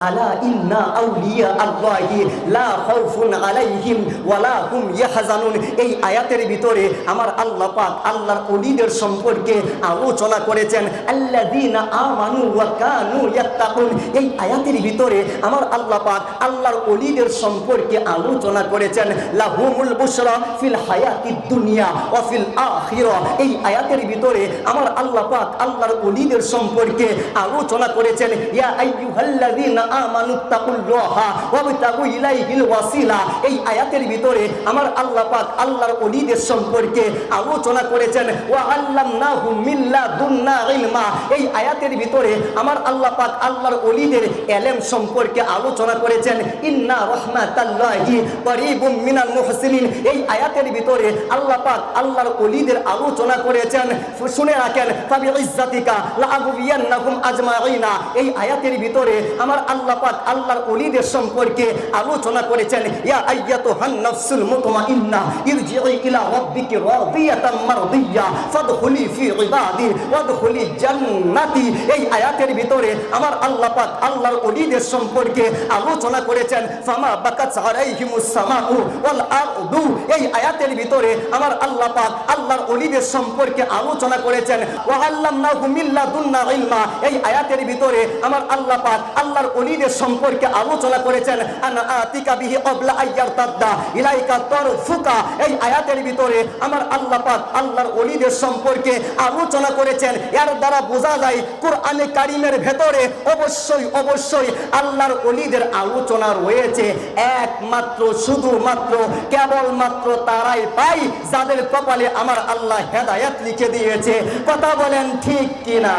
আলা ইন্না আউলিয়া আল্লাহি লা খাউফুন আলাইহিম ওয়ালা হুম ইয়াহজানুন। এই আয়াতের ভিতরে আমার আল্লাহ পাক আল্লাহর ওলিদের সম্পর্কে আলোচনা করেছেন। আল্লাযীনা আমানু ওয়া কানু ইয়াত্তাকুন। এই আয়াতের ভিতরে আমার আল্লাহ পাক আল্লাহর ওলিদের সম্পর্কে আলোচনা করেছেন। লাহুমুল বুশরা ফিল হায়াতিদ দুনিয়া ওয়া ফিল আখিরা। এই আয়াতের ভিতরে আমার আল্লাহ পাক আল্লাহর ওলিদের সম্পর্কে আলোচনা করেছেন। ইয়া আইয়ুহাল্লাযীনা আমানুত্তাকুল্লাহা ওয়াবতাগু ইলাইহিল ওয়াসিলা। এই আয়াতের ভিতরে আমার আল্লাহ পাক আল্লাহর ওলিদের সম্পর্কে আলোচনা করেছেন। ওয়া আল্লামনাহু মিন লাদুন্না ইলমা। এই আয়াতের ভিতরে আমার আল্লাহ পাক আল্লাহর ওলিদের ইলম সম্পর্কে আলোচনা করেছেন। ইন্না রাহমাতাল্লাহি করিবুম মিনাল মুহসিনিন। এই আয়াতের ভিতরে আল্লাহ পাক আল্লাহর ওলিদের আলোচনা করেছেন। শুনে রাখেন, ফাবিইজ্জাতিকা লাআগুবিয়ান্নাকুম আজমাইনা। এই আয়াতের ভিতরে আমার আল্লাহ পাক আল্লাহর ওলিদের সম্পর্কে আলোচনা করেছেন। ইয়া আইয়াতুহান নাফসুল মুতমাইন্না ইরজিই ইলা রাব্বিকি রাদিয়াতাম মারদিয়া ফাদখুলি ফি ইবাদি ওয়াদখুলি জান্নাতি। এই আয়াতের ভিতরে আমার আল্লাহ পাক আল্লাহর ওলিদের সম্পর্কে আলোচনা করেছেন। ফামা বাকাত আলাইহিমুস সামাউ ওয়াল আরদু। এই আয়াতের ভিতরে আমার আল্লাহ পাক আল্লাহর ওলিদের সম্পর্কে আলোচনা করেছেন। ওয়া আল্লামনাহু মিন লাদুন্না ইলমা। এই আয়াতের ভিতরে আমার আল্লাহ পাক আল্লাহর ওলিদের সম্পর্কে আলোচনা করেছেন। আনা আতিকা বিহি ক্বাবলা আইয়ারতাদ্দা ইলাইকা তারফুকা। এই আয়াতের ভিতরে আমার আল্লাহ পাক আল্লাহর ওলিদের সম্পর্কে আলোচনা করেছেন। এর দ্বারা বোঝা যায় কোরআনে কারীমের ভেতরে অবশ্যই আল্লাহর ওলিদের আলোচনা রয়েছে। একমাত্র শুধুমাত্র কেবলমাত্র তারাই পায় যাদের কপালে আমার আল্লাহ হেদায়েত লিখে দিয়েছে। কথা বলেন ঠিক কিনা?